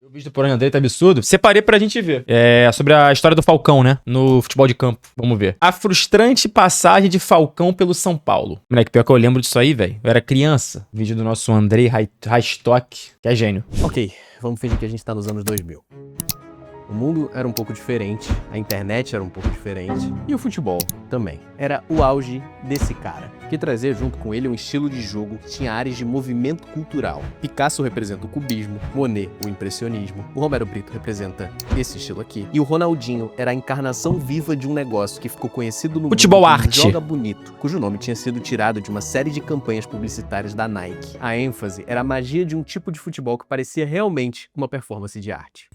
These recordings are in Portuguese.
O vídeo do Porão dele tá absurdo. Separei pra gente ver. É sobre a história do Falcão, né? No futebol de campo. Vamos ver. A frustrante passagem de Falcão pelo São Paulo. Moleque, pior que eu lembro disso aí, velho. Eu era criança. Vídeo do nosso Andrei Raistock, que é gênio. Ok, vamos fingir que a gente tá nos anos 2000. O mundo era um pouco diferente, a internet era um pouco diferente e o futebol também. Era o auge desse cara, que trazia junto com ele um estilo de jogo que tinha áreas de movimento cultural. Picasso representa o cubismo, Monet o impressionismo, o Romero Brito representa esse estilo aqui, e o Ronaldinho era a encarnação viva de um negócio que ficou conhecido no futebol mundo arte. como Joga Bonito, cujo nome tinha sido tirado de uma série de campanhas publicitárias da Nike. A ênfase era a magia de um tipo de futebol que parecia realmente uma performance de arte.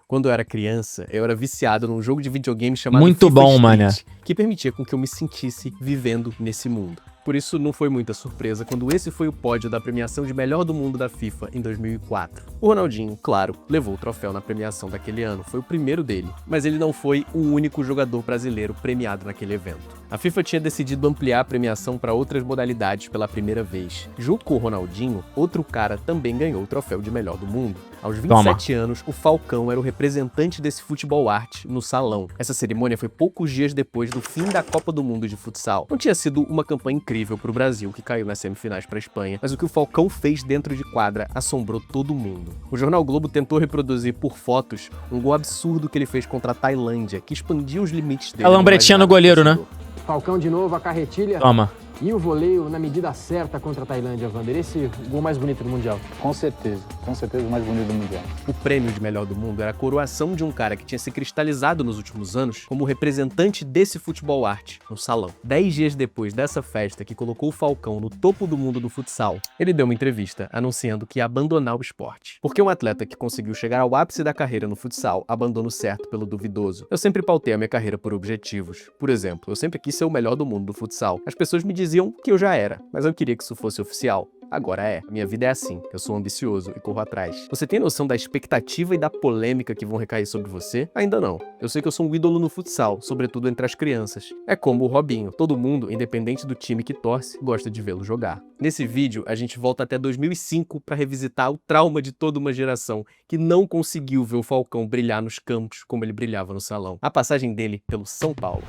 Quando eu era criança, eu era viciado num jogo de videogame chamado Muito FIFA bom, Street, mané. que permitia com que eu me sentisse vivendo nesse mundo. Por isso não foi muita surpresa quando esse foi o pódio da premiação de melhor do mundo da FIFA em 2004. O Ronaldinho, claro, levou o troféu na premiação daquele ano, foi o primeiro dele, mas ele não foi o único jogador brasileiro premiado naquele evento. A FIFA tinha decidido ampliar a premiação para outras modalidades pela primeira vez. Junto com o Ronaldinho, outro cara também ganhou o troféu de melhor do mundo. Aos 27 anos, o Falcão era o representante desse futebol arte no salão. Essa cerimônia foi poucos dias depois do fim da Copa do Mundo de futsal. Não tinha sido uma campanha incrível para o Brasil, que caiu nas semifinais para a Espanha, mas o que o Falcão fez dentro de quadra assombrou todo mundo. O jornal Globo tentou reproduzir por fotos um gol absurdo que ele fez contra a Tailândia, que expandiu os limites dele. A lambretinha no goleiro, né? Falcão de novo, a carretilha. Toma. E o voleio na medida certa contra a Tailândia, Vander. Esse gol mais bonito do Mundial. Com certeza o mais bonito do Mundial. O prêmio de melhor do mundo era a coroação de um cara que tinha se cristalizado nos últimos anos como representante desse futebol arte no salão. 10 dias depois dessa festa que colocou o Falcão no topo do mundo do futsal, ele deu uma entrevista anunciando que ia abandonar o esporte. Porque um atleta que conseguiu chegar ao ápice da carreira no futsal abandona o certo pelo duvidoso. Eu sempre pautei a minha carreira por objetivos. Por exemplo, eu sempre quis ser o melhor do mundo do futsal. As pessoas me diziam que eu já era, mas eu queria que isso fosse oficial. Agora é. Minha vida é assim. Eu sou ambicioso e corro atrás. Você tem noção da expectativa e da polêmica que vão recair sobre você? Ainda não. Eu sei que eu sou um ídolo no futsal, sobretudo entre as crianças. É como o Robinho. Todo mundo, independente do time que torce, gosta de vê-lo jogar. Nesse vídeo, a gente volta até 2005 para revisitar o trauma de toda uma geração que não conseguiu ver o Falcão brilhar nos campos como ele brilhava no salão. A passagem dele pelo São Paulo.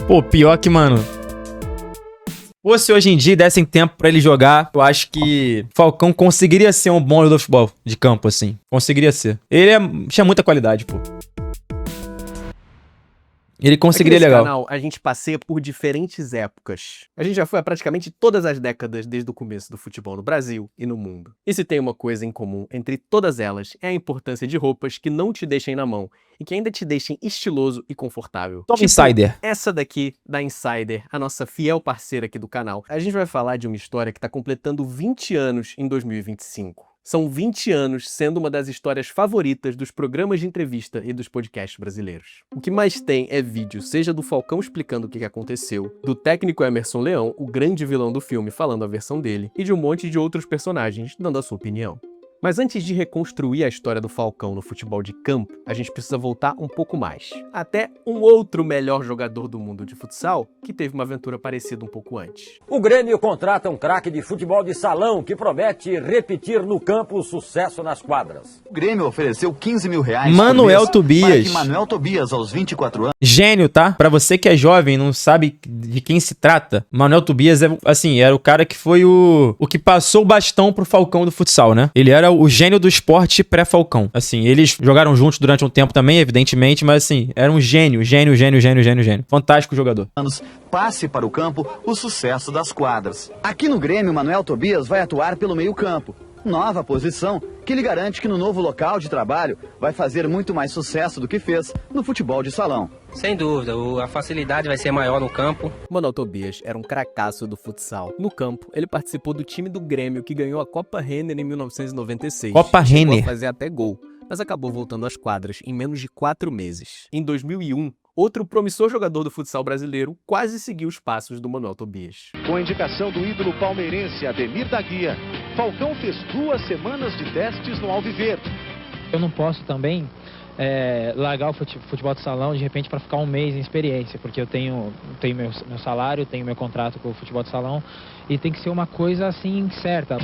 Pô, pior que, mano... Ou se hoje em dia dessem tempo pra ele jogar, eu acho que Falcão conseguiria ser um bom jogador de futebol de campo, assim. Conseguiria ser. Tinha muita qualidade, pô. Ele conseguiria legal. Nesse canal, a gente passeia por diferentes épocas. A gente já foi a praticamente todas as décadas desde o começo do futebol no Brasil e no mundo. E se tem uma coisa em comum entre todas elas, é a importância de roupas que não te deixem na mão e que ainda te deixem estiloso e confortável. Toma Insider. Essa daqui da Insider, a nossa fiel parceira aqui do canal. A gente vai falar de uma história que está completando 20 anos em 2025. São 20 anos sendo uma das histórias favoritas dos programas de entrevista e dos podcasts brasileiros. O que mais tem é vídeo, seja do Falcão explicando o que aconteceu, do técnico Emerson Leão, o grande vilão do filme, falando a versão dele, e de um monte de outros personagens dando a sua opinião. Mas antes de reconstruir a história do Falcão no futebol de campo, a gente precisa voltar um pouco mais. Até um outro melhor jogador do mundo de futsal, que teve uma aventura parecida um pouco antes. O Grêmio contrata um craque de futebol de salão que promete repetir no campo o sucesso nas quadras. O Grêmio ofereceu 15 mil reais Manuel Tobias. Manuel Tobias, aos 24 anos. Gênio, tá? Pra você que é jovem e não sabe de quem se trata, Manuel Tobias era o cara que foi o que passou o bastão pro Falcão do futsal, né? Ele era o gênio do esporte pré-Falcão. Assim, eles jogaram juntos durante um tempo também, evidentemente, mas assim, era um gênio. Fantástico jogador. Passe para o campo o sucesso das quadras. Aqui no Grêmio, Manuel Tobias vai atuar pelo meio-campo. Nova posição que lhe garante que no novo local de trabalho vai fazer muito mais sucesso do que fez no futebol de salão. Sem dúvida, a facilidade vai ser maior no campo. Manuel Tobias era um cracaço do futsal. No campo, ele participou do time do Grêmio que ganhou a Copa Renner em 1996. Copa Renner. Chegou a fazer até gol, mas acabou voltando às quadras em menos de 4 meses. Em 2001, outro promissor jogador do futsal brasileiro quase seguiu os passos do Manuel Tobias. Com a indicação do ídolo palmeirense Ademir da Guia, Falcão fez 2 semanas de testes no Alviverde. Eu não posso também largar o futebol de salão de repente para ficar um mês em experiência, porque eu tenho meu salário, tenho meu contrato com o futebol de salão e tem que ser uma coisa assim certa.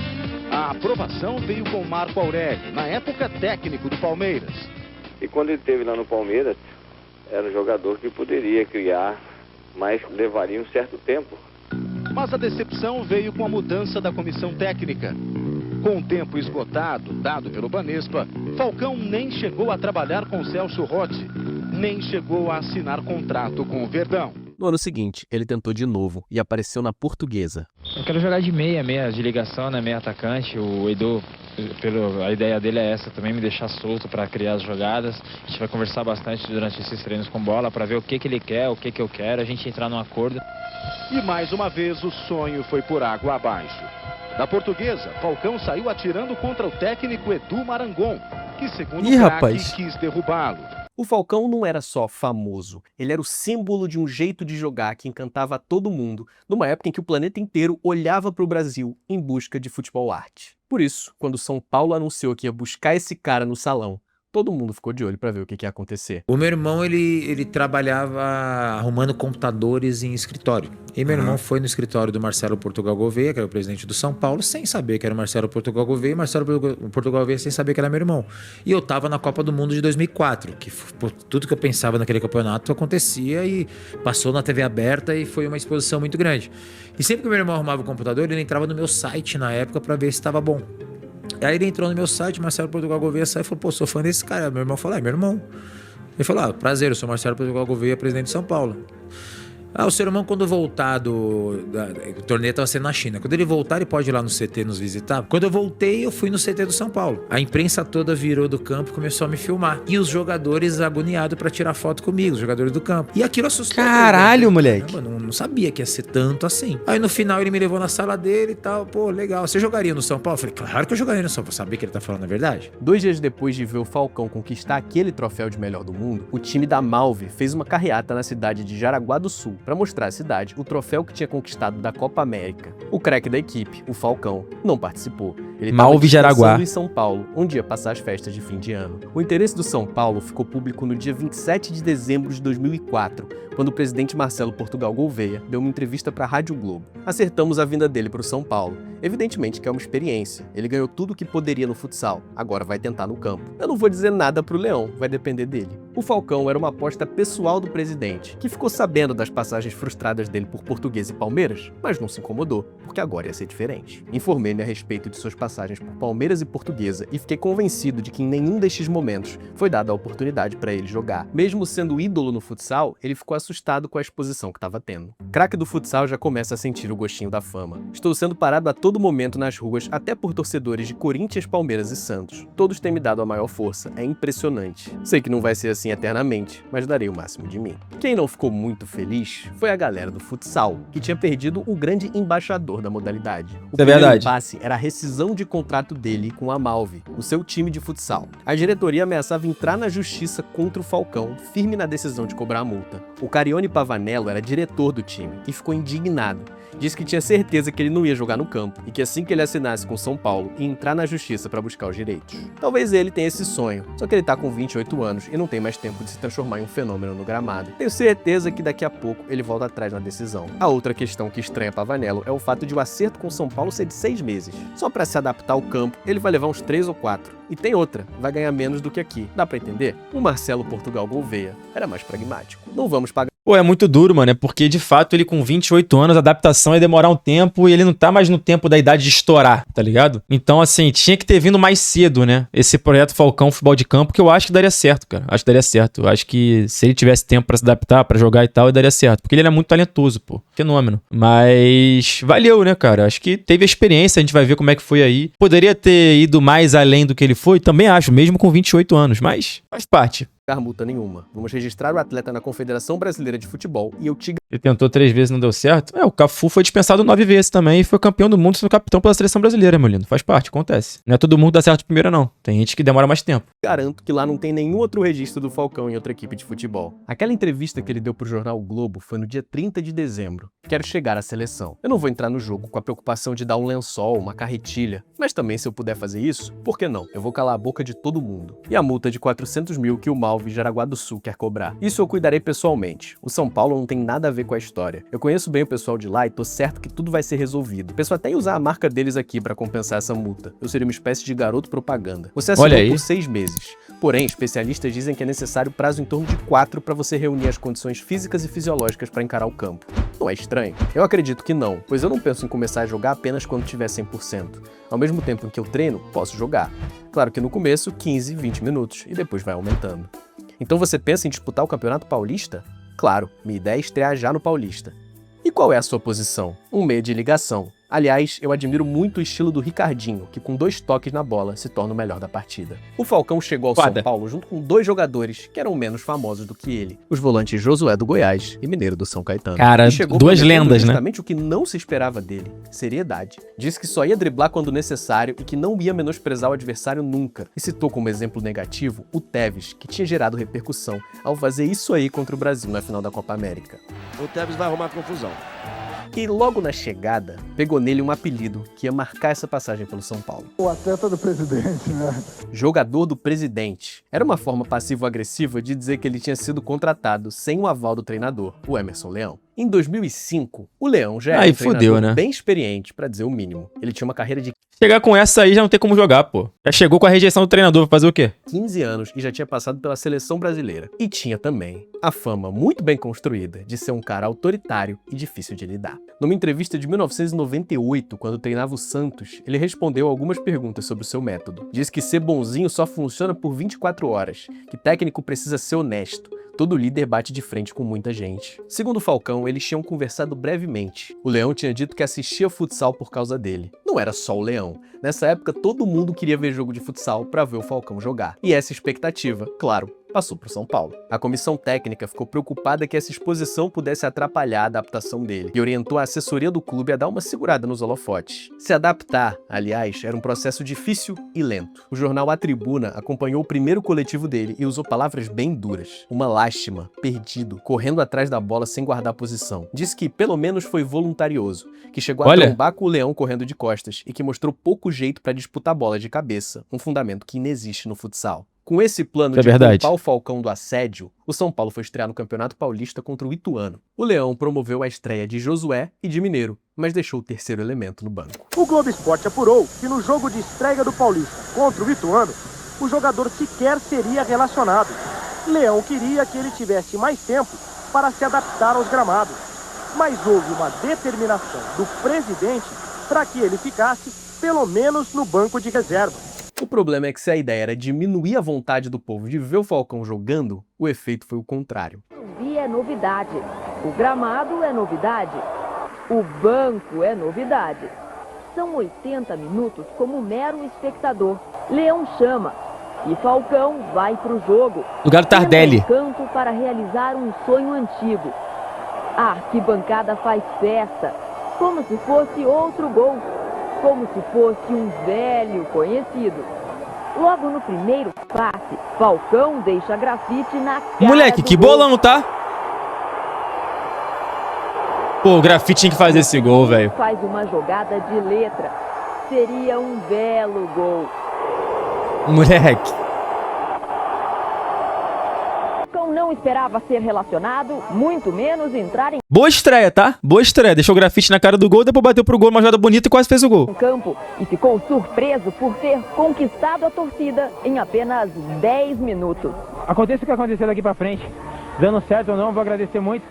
A A aprovação veio com Marco Aurélio, na época técnico do Palmeiras. E quando ele esteve lá no Palmeiras, era um jogador que poderia criar, mas levaria um certo tempo. Mas a decepção veio com a mudança da comissão técnica. Com o tempo esgotado, dado pelo Banespa, Falcão nem chegou a trabalhar com Celso Rotti, nem chegou a assinar contrato com o Verdão. No ano seguinte, ele tentou de novo e apareceu na Portuguesa. Eu quero jogar de meia de ligação, né, meia atacante. O Edu, a ideia dele é essa também, me deixar solto para criar as jogadas. A gente vai conversar bastante durante esses treinos com bola para ver o que ele quer, o que eu quero, a gente entrar num acordo. E mais uma vez o sonho foi por água abaixo. Da Portuguesa, Falcão saiu atirando contra o técnico Edu Marangon, que segundo o craque quis derrubá-lo. O Falcão não era só famoso, ele era o símbolo de um jeito de jogar que encantava todo mundo, numa época em que o planeta inteiro olhava para o Brasil em busca de futebol arte. Por isso, quando São Paulo anunciou que ia buscar esse cara no Salão, todo mundo ficou de olho para ver o que ia acontecer. O meu irmão, ele trabalhava arrumando computadores em escritório. E meu irmão foi no escritório do Marcelo Portugal Gouveia, que era o presidente do São Paulo, sem saber que era o Marcelo Portugal Gouveia, e Marcelo Portugal Gouveia sem saber que era meu irmão. E eu tava na Copa do Mundo de 2004, que tudo que eu pensava naquele campeonato acontecia e passou na TV aberta e foi uma exposição muito grande. E sempre que meu irmão arrumava o computador, ele entrava no meu site na época para ver se estava bom. Aí ele entrou no meu site, Marcelo Portugal Gouveia, saiu e falou, pô, sou fã desse cara. Meu irmão falou, é meu irmão. Ele falou, prazer, eu sou Marcelo Portugal Gouveia, presidente de São Paulo. O seu irmão, quando voltar o torneio estava sendo na China. Quando ele voltar, ele pode ir lá no CT nos visitar. Quando eu voltei, eu fui no CT do São Paulo. A imprensa toda virou do campo e começou a me filmar. E os jogadores agoniados para tirar foto comigo, os jogadores do campo. E aquilo assustou. Caralho, moleque. Caramba, não sabia que ia ser tanto assim. Aí no final ele me levou na sala dele e tal. Pô, legal. Você jogaria no São Paulo? Eu falei, claro que eu jogaria no São Paulo. Sabia que ele tá falando a verdade? 2 dias depois de ver o Falcão conquistar aquele troféu de melhor do mundo, o time da Malve fez uma carreata na cidade de Jaraguá do Sul para mostrar à cidade o troféu que tinha conquistado da Copa América. O craque da equipe, o Falcão, não participou. Ele estava descansando em São Paulo, onde ia passar as festas de fim de ano. O interesse do São Paulo ficou público no dia 27 de dezembro de 2004, quando o presidente Marcelo Portugal Gouveia deu uma entrevista para a Rádio Globo. Acertamos a vinda dele para o São Paulo. Evidentemente que é uma experiência. Ele ganhou tudo o que poderia no futsal, agora vai tentar no campo. Eu não vou dizer nada pro Leão, vai depender dele. O Falcão era uma aposta pessoal do presidente, que ficou sabendo das passagens frustradas dele por Portuguesa e Palmeiras, mas não se incomodou, porque agora ia ser diferente. Informei-me a respeito de suas passagens por Palmeiras e Portuguesa e fiquei convencido de que em nenhum destes momentos foi dada a oportunidade para ele jogar. Mesmo sendo ídolo no futsal, ele ficou assustado com a exposição que estava tendo. Craque do futsal já começa a sentir o gostinho da fama. Estou sendo parado a todo momento nas ruas, até por torcedores de Corinthians, Palmeiras e Santos. Todos têm me dado a maior força, é impressionante. Sei que não vai ser assim eternamente, mas darei o máximo de mim. Quem não ficou muito feliz foi a galera do futsal, que tinha perdido o grande embaixador da modalidade. O primeiro impasse era a rescisão de contrato dele com a Malve, o seu time de futsal. A diretoria ameaçava entrar na justiça contra o Falcão, firme na decisão de cobrar a multa. O Carione Pavanello era diretor do time e ficou indignado. Disse que tinha certeza que ele não ia jogar no campo e que assim que ele assinasse com São Paulo, ia entrar na justiça para buscar os direitos. Talvez ele tenha esse sonho, só que ele tá com 28 anos e não tem mais tempo de se transformar em um fenômeno no gramado. Tenho certeza que daqui a pouco ele volta atrás na decisão. A outra questão que estranha Pavanello é o fato de o acerto com São Paulo ser de 6 meses. Só para se adaptar ao campo, ele vai levar uns 3 ou 4. E tem outra, vai ganhar menos do que aqui. Dá pra entender? O Marcelo Portugal Gouveia era mais pragmático. Não vamos pagar. Pô, é muito duro, mano. É porque, de fato, ele com 28 anos, a adaptação ia demorar um tempo e ele não tá mais no tempo da idade de estourar, tá ligado? Então, assim, tinha que ter vindo mais cedo, né? Esse projeto Falcão Futebol de Campo, que eu acho que daria certo, cara. Acho que daria certo. Eu acho que se ele tivesse tempo pra se adaptar, pra jogar e tal, ele daria certo. Porque ele era muito talentoso, pô. Fenômeno. Mas valeu, né, cara? Acho que teve a experiência, a gente vai ver como é que foi aí. Poderia ter ido mais além do que ele foi, também acho, mesmo com 28 anos, mas faz parte. Multa nenhuma. Vamos registrar o atleta na Confederação Brasileira de Futebol e eu te... Ele tentou 3 vezes e não deu certo? O Cafu foi dispensado 9 vezes também e foi campeão do mundo sendo capitão pela seleção brasileira, meu lindo. Faz parte, acontece. Não é todo mundo que dá certo de primeira, não. Tem gente que demora mais tempo. Garanto que lá não tem nenhum outro registro do Falcão em outra equipe de futebol. Aquela entrevista que ele deu pro jornal O Globo foi no dia 30 de dezembro. Quero chegar à seleção. Eu não vou entrar no jogo com a preocupação de dar um lençol, uma carretilha, mas também se eu puder fazer isso, por que não? Eu vou calar a boca de todo mundo. E a multa de 400 mil que o Malve Jaraguá do Sul quer cobrar. Isso eu cuidarei pessoalmente. O São Paulo não tem nada a ver com a história. Eu conheço bem o pessoal de lá e tô certo que tudo vai ser resolvido. Penso até em usar a marca deles aqui pra compensar essa multa. Eu seria uma espécie de garoto propaganda. Você assinou por 6 meses. Porém, especialistas dizem que é necessário prazo em torno de 4 para você reunir as condições físicas e fisiológicas para encarar o campo. Não é estranho? Eu acredito que não, pois eu não penso em começar a jogar apenas quando tiver 100%. Ao mesmo tempo em que eu treino, posso jogar. Claro que no começo, 15, 20 minutos, e depois vai aumentando. Então você pensa em disputar o Campeonato Paulista? Claro, minha ideia é estrear já no Paulista. E qual é a sua posição? Um meia de ligação. Aliás, eu admiro muito o estilo do Ricardinho, que com 2 toques na bola se torna o melhor da partida. O Falcão chegou ao São Paulo junto com 2 jogadores que eram menos famosos do que ele. Os volantes Josué do Goiás e Mineiro do São Caetano. Cara, 2 lendas, né? Justamente o que não se esperava dele, seriedade. Disse que só ia driblar quando necessário e que não ia menosprezar o adversário nunca. E citou como exemplo negativo o Tevez, que tinha gerado repercussão ao fazer isso aí contra o Brasil na final da Copa América. O Tevez vai arrumar confusão. E logo na chegada, pegou nele um apelido que ia marcar essa passagem pelo São Paulo. O atleta do presidente, né? Jogador do presidente. Era uma forma passivo-agressiva de dizer que ele tinha sido contratado sem o aval do treinador, o Emerson Leão. Em 2005, o Leão já era um treinador bem experiente, pra dizer o mínimo. Ele tinha uma carreira de... Chegar com essa aí já não tem como jogar, pô. Já chegou com a rejeição do treinador, vai fazer o quê? 15 anos e já tinha passado pela seleção brasileira. E tinha também a fama muito bem construída de ser um cara autoritário e difícil de lidar. Numa entrevista de 1998, quando treinava o Santos, ele respondeu algumas perguntas sobre o seu método. Diz que ser bonzinho só funciona por 24 horas, que técnico precisa ser honesto. Todo líder bate de frente com muita gente. Segundo o Falcão, eles tinham conversado brevemente. O Leão tinha dito que assistia futsal por causa dele. Não era só o Leão. Nessa época, todo mundo queria ver jogo de futsal para ver o Falcão jogar. E essa expectativa, claro, passou para o São Paulo. A comissão técnica ficou preocupada que essa exposição pudesse atrapalhar a adaptação dele e orientou a assessoria do clube a dar uma segurada nos holofotes. Se adaptar, aliás, era um processo difícil e lento. O jornal A Tribuna acompanhou o primeiro coletivo dele e usou palavras bem duras. Uma lástima, perdido, correndo atrás da bola sem guardar posição. Disse que pelo menos foi voluntarioso, que chegou a trombar com o Leão correndo de costas e que mostrou pouco jeito para disputar bola de cabeça, um fundamento que inexiste no futsal. Com esse plano de poupar o Falcão do assédio, o São Paulo foi estrear no Campeonato Paulista contra o Ituano. O Leão promoveu a estreia de Josué e de Mineiro, mas deixou o terceiro elemento no banco. O Globo Esporte apurou que no jogo de estreia do Paulista contra o Ituano, o jogador sequer seria relacionado. Leão queria que ele tivesse mais tempo para se adaptar aos gramados, mas houve uma determinação do presidente para que ele ficasse pelo menos no banco de reserva. O problema é que se a ideia era diminuir a vontade do povo de ver o Falcão jogando, o efeito foi o contrário. O Morumbi é novidade, o gramado é novidade, o banco é novidade. São 80 minutos como mero espectador. Leão chama e Falcão vai pro jogo. Lugar Tardelli. Canto para realizar um sonho antigo. A arquibancada faz festa, como se fosse outro gol. Como se fosse um velho conhecido. Logo no primeiro passe, Falcão deixa grafite na cara. Moleque, que bolão, tá? Pô, o grafite tinha que fazer esse gol, velho. Faz uma jogada de letra. Seria um belo gol. Moleque. Não esperava ser relacionado, muito menos entrar em boa estreia, tá? Boa estreia. Deixou o grafite na cara do gol, depois bateu pro gol, uma jogada bonita e quase fez o gol. Campo e ficou surpreso por ter conquistado a torcida em apenas 10 minutos. Aconteça o que aconteceu daqui pra frente, dando certo ou não, vou agradecer muito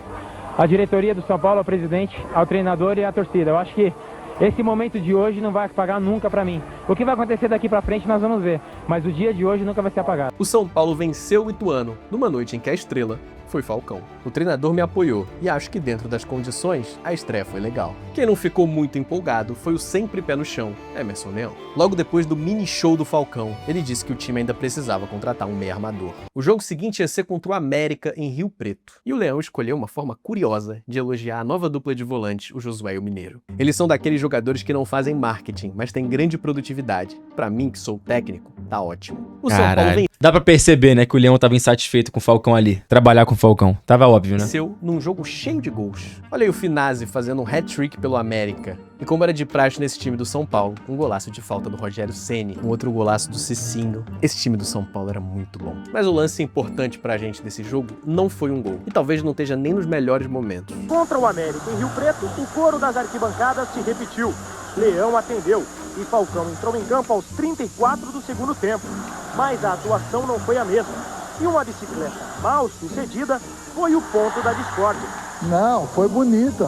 à diretoria do São Paulo, ao presidente, ao treinador e à torcida. Eu acho que esse momento de hoje não vai apagar nunca pra mim. O que vai acontecer daqui pra frente nós vamos ver, mas o dia de hoje nunca vai ser apagado. O São Paulo venceu o Ituano numa noite em que a estrela foi Falcão. O treinador me apoiou e acho que dentro das condições, a estreia foi legal. Quem não ficou muito empolgado foi o sempre pé no chão, Emerson Leão. Logo depois do mini show do Falcão, ele disse que o time ainda precisava contratar um meia armador. O jogo seguinte ia ser contra o América em Rio Preto. E o Leão escolheu uma forma curiosa de elogiar a nova dupla de volantes, o Josué e o Mineiro. Eles são daqueles jogadores que não fazem marketing, mas têm grande produtividade. Pra mim, que sou técnico, tá ótimo. O São Paulo vem... Dá pra perceber, né, que o Leão tava insatisfeito com o Falcão ali. Trabalhar com o Falcão. Tava óbvio, né? Venceu num jogo cheio de gols. Olha aí o Finazzi fazendo um hat-trick pelo América. E como era de praxe nesse time do São Paulo, um golaço de falta do Rogério Ceni, um outro golaço do Cicinho. Esse time do São Paulo era muito bom. Mas o lance importante pra gente desse jogo não foi um gol. E talvez não esteja nem nos melhores momentos. Contra o América em Rio Preto, o coro das arquibancadas se repetiu. Leão atendeu e Falcão entrou em campo aos 34 do segundo tempo. Mas a atuação não foi a mesma. E uma bicicleta mal sucedida foi o ponto da discórdia. Não, foi bonita.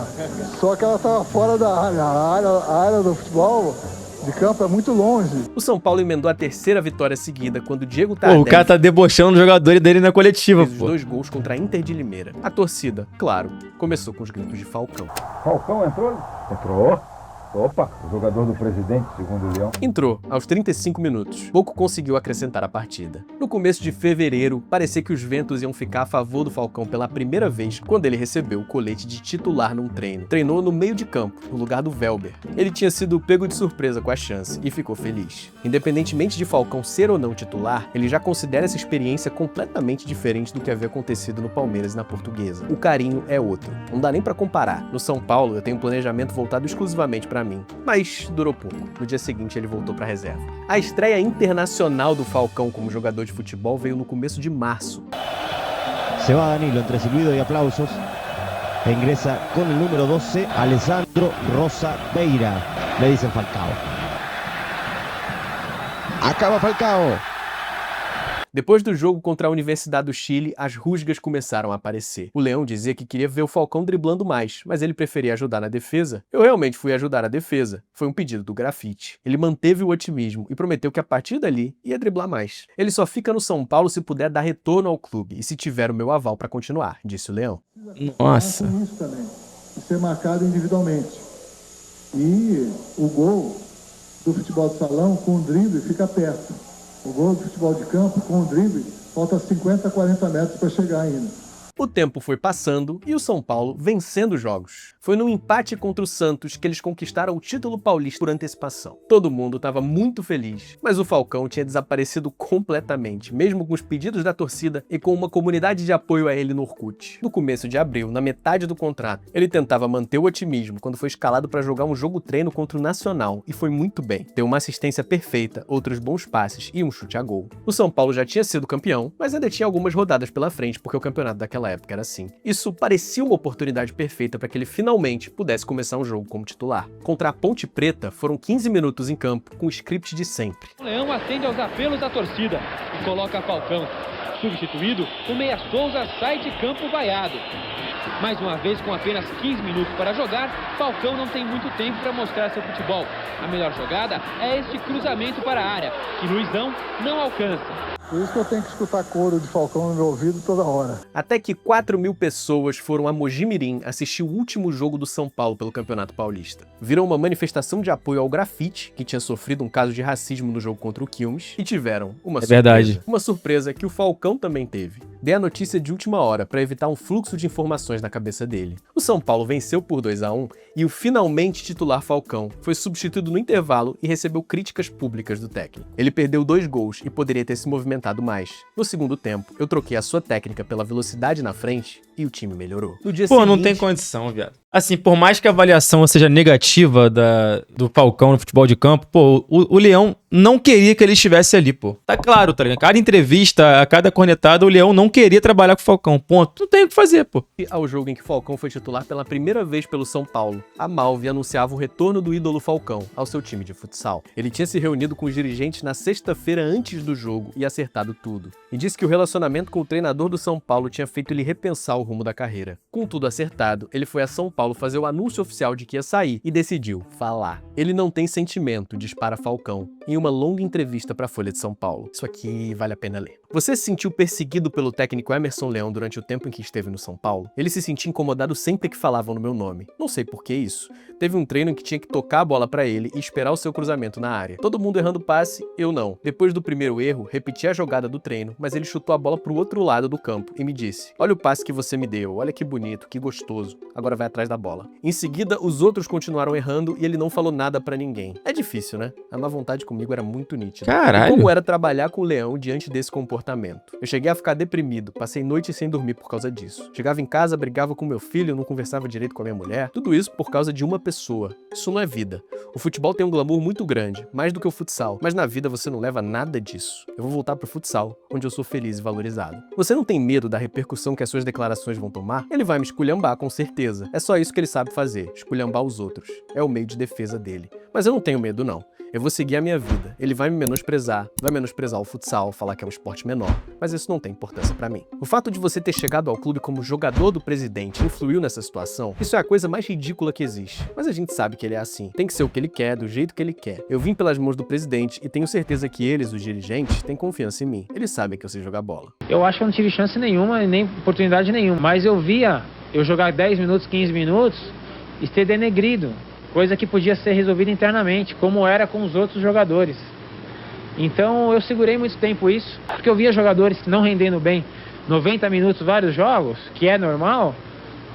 Só que ela estava fora da área. A área do futebol de campo é muito longe. O São Paulo emendou a terceira vitória seguida quando o Diego Tardelli... Pô, o cara tá debochando o jogador dele na coletiva, fez pô. Os 2 gols contra a Inter de Limeira. A torcida, claro, começou com os gritos de Falcão. Falcão entrou? Entrou. Opa, o jogador do presidente, segundo o Leão. Entrou, aos 35 minutos. Pouco conseguiu acrescentar a partida. No começo de fevereiro, parecia que os ventos iam ficar a favor do Falcão pela primeira vez quando ele recebeu o colete de titular num treino. Treinou no meio de campo, no lugar do Welber. Ele tinha sido pego de surpresa com a chance e ficou feliz. Independentemente de Falcão ser ou não titular, ele já considera essa experiência completamente diferente do que havia acontecido no Palmeiras e na Portuguesa. O carinho é outro. Não dá nem pra comparar. No São Paulo, eu tenho um planejamento voltado exclusivamente pra mim, mas durou pouco. No dia seguinte ele voltou para a reserva. A estreia internacional do Falcão como jogador de futebol veio no começo de março. Se va Danilo entre silbido y aplausos e ingresa con el número 12 Alessandro Rosa Beira. Le dicen Falcao. Acaba Falcao. Depois do jogo contra a Universidade do Chile, as rusgas começaram a aparecer. O Leão dizia que queria ver o Falcão driblando mais, mas ele preferia ajudar na defesa. Eu realmente fui ajudar a defesa. Foi um pedido do Grafite. Ele manteve o otimismo e prometeu que a partir dali ia driblar mais. Ele só fica no São Paulo se puder dar retorno ao clube e se tiver o meu aval para continuar, disse o Leão. Nossa. Isso também, de ser marcado individualmente. E o gol do futebol de salão com o drible fica perto. O gol do futebol de campo com o drible, falta 50 a 40 metros para chegar ainda. O tempo foi passando e o São Paulo vencendo jogos. Foi num empate contra o Santos que eles conquistaram o título paulista por antecipação. Todo mundo estava muito feliz, mas o Falcão tinha desaparecido completamente, mesmo com os pedidos da torcida e com uma comunidade de apoio a ele no Orkut. No começo de abril, na metade do contrato, ele tentava manter o otimismo quando foi escalado para jogar um jogo-treino contra o Nacional e foi muito bem. Deu uma assistência perfeita, outros bons passes e um chute a gol. O São Paulo já tinha sido campeão, mas ainda tinha algumas rodadas pela frente porque o campeonato daquela época era assim. Isso parecia uma oportunidade perfeita para que ele finalmente pudesse começar um jogo como titular. Contra a Ponte Preta, foram 15 minutos em campo, com o script de sempre. O Leão atende aos apelos da torcida e coloca Falcão. Substituído, o Meia Souza sai de campo vaiado. Mais uma vez, com apenas 15 minutos para jogar, Falcão não tem muito tempo para mostrar seu futebol. A melhor jogada é este cruzamento para a área, que Luizão não alcança. Por isso que eu tenho que escutar coro de Falcão no meu ouvido toda hora. Até que 4.000 pessoas foram a Mojimirim assistir o último jogo do São Paulo pelo Campeonato Paulista. Viram uma manifestação de apoio ao Grafite, que tinha sofrido um caso de racismo no jogo contra o Quilmes, e tiveram uma surpresa. Verdade. Uma surpresa que o Falcão também teve. Dei a notícia de última hora para evitar um fluxo de informações na cabeça dele. O São Paulo venceu por 2-1 e o finalmente titular Falcão foi substituído no intervalo e recebeu críticas públicas do técnico. Ele perdeu 2 gols e poderia ter se movimentado mais. No segundo tempo, eu troquei a sua técnica pela velocidade na frente e o time melhorou. No dia seguinte... não tem condição, viado. Assim, por mais que a avaliação seja negativa do Falcão no futebol de campo, pô, o Leão não queria que ele estivesse ali, pô. Tá claro, tá ligado? Cada entrevista, a cada cornetada, o Leão não queria trabalhar com o Falcão, ponto. Não tem o que fazer, pô. E ao jogo em que Falcão foi titular pela primeira vez pelo São Paulo, a Malvi anunciava o retorno do ídolo Falcão ao seu time de futsal. Ele tinha se reunido com os dirigentes na sexta-feira antes do jogo e acertado tudo. E disse que o relacionamento com o treinador do São Paulo tinha feito ele repensar o rumo da carreira. Com tudo acertado, ele foi a São Paulo fazer o anúncio oficial de que ia sair e decidiu falar. Ele não tem sentimento, dispara Falcão em uma longa entrevista para a Folha de São Paulo. Isso aqui vale a pena ler. Você se sentiu perseguido pelo técnico técnico Emerson Leão durante o tempo em que esteve no São Paulo, ele se sentia incomodado sempre que falavam no meu nome. Não sei por que isso. Teve um treino em que tinha que tocar a bola pra ele e esperar o seu cruzamento na área. Todo mundo errando passe, eu não. Depois do primeiro erro, repeti a jogada do treino, mas ele chutou a bola pro outro lado do campo e me disse: "Olha o passe que você me deu, olha que bonito, que gostoso. Agora vai atrás da bola." Em seguida, os outros continuaram errando e ele não falou nada pra ninguém. É difícil, né? A má vontade comigo era muito nítida. Caralho! E como era trabalhar com o Leão diante desse comportamento? Eu cheguei a ficar deprimido, passei noites sem dormir por causa disso. Chegava em casa, brigava com meu filho, não conversava direito com a minha mulher. Tudo isso por causa de uma pessoa. Isso não é vida. O futebol tem um glamour muito grande, mais do que o futsal, mas na vida você não leva nada disso. Eu vou voltar pro futsal, onde eu sou feliz e valorizado. Você não tem medo da repercussão que as suas declarações vão tomar? Ele vai me esculhambar, com certeza. É só isso que ele sabe fazer, esculhambar os outros. É o meio de defesa dele. Mas eu não tenho medo, não. Eu vou seguir a minha vida. Ele vai me menosprezar, vai menosprezar o futsal, falar que é um esporte menor, mas isso não tem importância pra mim. O fato de você ter chegado ao clube como jogador do presidente influiu nessa situação, isso é a coisa mais ridícula que existe. Mas a gente sabe que ele é assim. Tem que ser o que ele quer, do jeito que ele quer. Eu vim pelas mãos do presidente e tenho certeza que eles, os dirigentes, têm confiança em mim. Eles sabem que eu sei jogar bola. Eu acho que eu não tive chance nenhuma, nem oportunidade nenhuma, mas eu via eu jogar 10 minutos, 15 minutos e ser denegrido. Coisa que podia ser resolvida internamente, como era com os outros jogadores. Então eu segurei muito tempo isso, porque eu via jogadores não rendendo bem 90 minutos vários jogos, que é normal,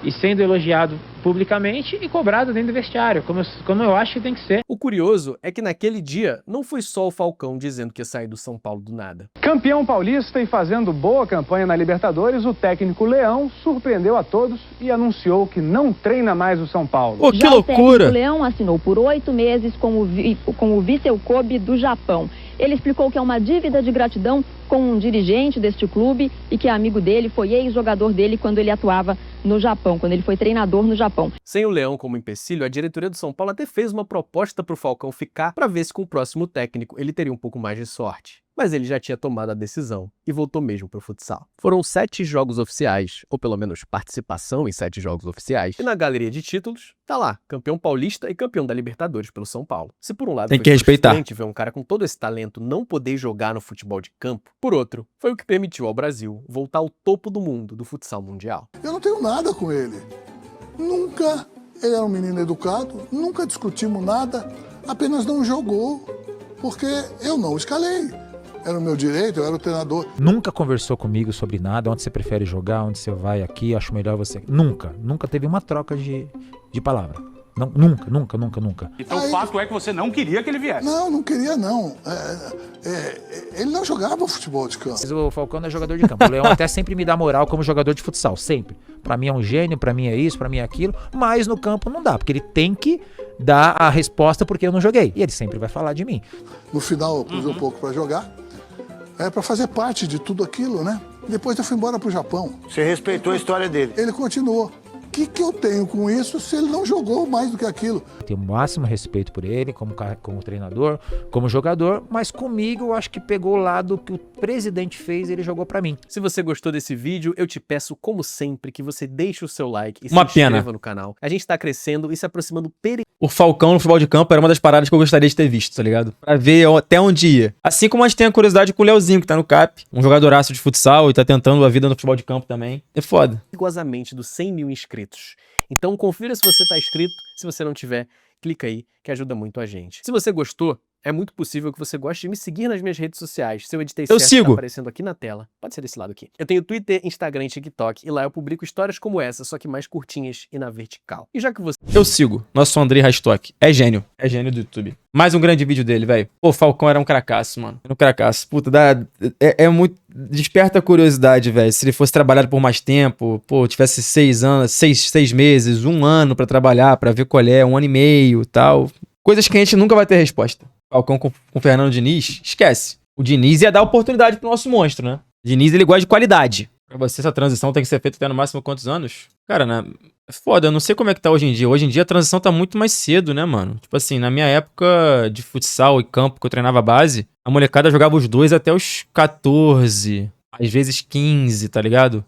e sendo elogiado publicamente e cobrado dentro do vestiário, como eu acho que tem que ser. O curioso é que naquele dia não foi só o Falcão dizendo que ia sair do São Paulo do nada. Campeão paulista e fazendo boa campanha na Libertadores, o técnico Leão surpreendeu a todos e anunciou que não treina mais o São Paulo. Pô, que loucura! O Leão assinou por 8 meses com o Vissel Kobe do Japão. Ele explicou que é uma dívida de gratidão com um dirigente deste clube e que amigo dele, foi ex-jogador dele quando ele atuava no Japão, quando ele foi treinador no Japão. Sem o Leão como empecilho, a diretoria do São Paulo até fez uma proposta para o Falcão ficar para ver se com o próximo técnico ele teria um pouco mais de sorte. Mas ele já tinha tomado a decisão e voltou mesmo pro futsal. Foram 7 jogos oficiais, ou pelo menos participação em 7 jogos oficiais, e na galeria de títulos, tá lá, campeão paulista e campeão da Libertadores pelo São Paulo. Se por um lado tem que respeitar ver um cara com todo esse talento não poder jogar no futebol de campo, por outro, foi o que permitiu ao Brasil voltar ao topo do mundo do futsal mundial. Eu não tenho nada com ele. Nunca. Ele era um menino educado, nunca discutimos nada, apenas não jogou, porque eu não escalei. Era o meu direito, eu era o treinador. Nunca conversou comigo sobre nada, onde você prefere jogar, onde você vai aqui, acho melhor você... Nunca teve uma troca de palavra. Não, nunca. Então o fato é que você não queria que ele viesse. Não queria não. Ele não jogava futebol de campo. Mas o Falcão não é jogador de campo. O Leão até sempre me dá moral como jogador de futsal, sempre. Pra mim é um gênio, pra mim é isso, pra mim é aquilo, mas no campo não dá, porque ele tem que dar a resposta porque eu não joguei. E ele sempre vai falar de mim. No final eu pus um pouco pra jogar, pra fazer parte de tudo aquilo, né? Depois eu fui embora pro Japão. Você respeitou a história dele. Ele continuou. O que eu tenho com isso se ele não jogou mais do que aquilo? Tenho o máximo respeito por ele, como treinador, como jogador, mas comigo eu acho que pegou o lado que o presidente fez e ele jogou pra mim. Se você gostou desse vídeo, eu te peço, como sempre, que você deixe o seu like e se inscreva no canal. A gente tá crescendo e se aproximando O Falcão no futebol de campo era uma das paradas que eu gostaria de ter visto, tá ligado? Pra ver até onde ia. Assim como a gente tem a curiosidade com o Leozinho, que tá no CAP, um jogadoraço de futsal e tá tentando a vida no futebol de campo também. É foda. Rigorosamente dos 100 mil inscritos. Então confira se você tá inscrito, se você não tiver, clica aí que ajuda muito a gente. Se você gostou, é muito possível que você goste de me seguir nas minhas redes sociais. Se eu editei certo, sigo. Tá aparecendo aqui na tela. Pode ser desse lado aqui. Eu tenho Twitter, Instagram e TikTok, e lá eu publico histórias como essa, só que mais curtinhas e na vertical. E já que você... Eu sigo. Nosso Andrei Rastock. É gênio do YouTube. Mais um grande vídeo dele, velho. Pô, Falcão era um cracaço, mano. Era um cracaço. Puta, é muito... Desperta a curiosidade, velho. Se ele fosse trabalhado por mais tempo, pô, tivesse 6 anos, 6 meses, 1 ano pra trabalhar, pra ver qual é, 1 ano e meio e tal. Coisas que a gente nunca vai ter resposta. Falcão com o Fernando Diniz, esquece. O Diniz ia dar oportunidade pro nosso monstro, né? O Diniz, ele gosta de qualidade. Pra você, essa transição tem que ser feita até no máximo quantos anos? Cara, né? É foda, eu não sei como é que tá hoje em dia. Hoje em dia a transição tá muito mais cedo, né, mano? Tipo assim, na minha época de futsal e campo, que eu treinava base, a molecada jogava os 2 até os 14, às vezes 15, tá ligado?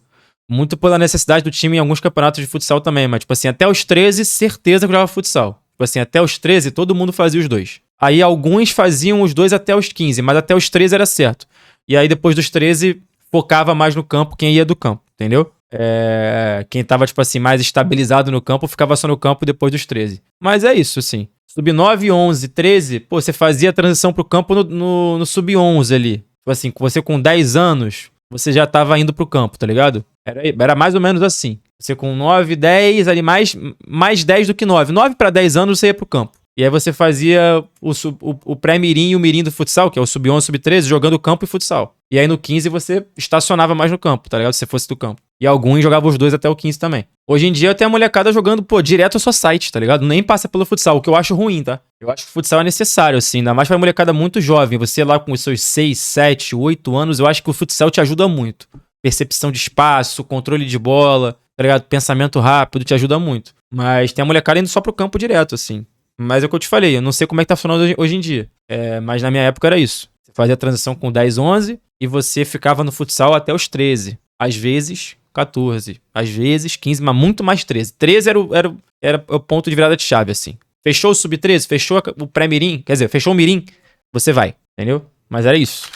Muito pela necessidade do time em alguns campeonatos de futsal também, mas tipo assim, até os 13, certeza que jogava futsal. Tipo assim, até os 13, todo mundo fazia os 2. Aí alguns faziam os 2 até os 15, mas até os 13 era certo. E aí depois dos 13, focava mais no campo quem ia do campo, entendeu? Quem tava, tipo assim, mais estabilizado no campo, ficava só no campo depois dos 13. Mas é isso, assim. Sub-9, 11, 13, pô, você fazia a transição pro campo no Sub-11 ali. Tipo assim, você com 10 anos, você já tava indo pro campo, tá ligado? Era mais ou menos assim. Você com 9, 10, ali mais 10 do que 9. 9 pra 10 anos você ia pro campo. E aí você fazia o pré-mirim e o mirim do futsal, que é o Sub-11, Sub-13, jogando campo e futsal. E aí no 15 você estacionava mais no campo, tá ligado? Se você fosse do campo. E alguns jogavam os dois até o 15 também. Hoje em dia eu tenho a molecada jogando, pô, direto ao site, tá ligado? Nem passa pelo futsal, o que eu acho ruim, tá? Eu acho que o futsal é necessário, assim, ainda mais pra molecada muito jovem. Você lá com os seus 6, 7, 8 anos, eu acho que o futsal te ajuda muito. Percepção de espaço, controle de bola, tá ligado? Pensamento rápido, te ajuda muito. Mas tem a molecada indo só pro campo direto, assim. Mas é o que eu te falei, eu não sei como é que tá funcionando hoje em dia. Mas na minha época era isso. Você fazia a transição com 10, 11 e você ficava no futsal até os 13. Às vezes 14, às vezes 15, mas muito mais 13. 13 era o ponto de virada de chave, assim. Fechou o sub-13, fechou o pré-mirim, quer dizer, fechou o mirim, você vai, entendeu? Mas era isso.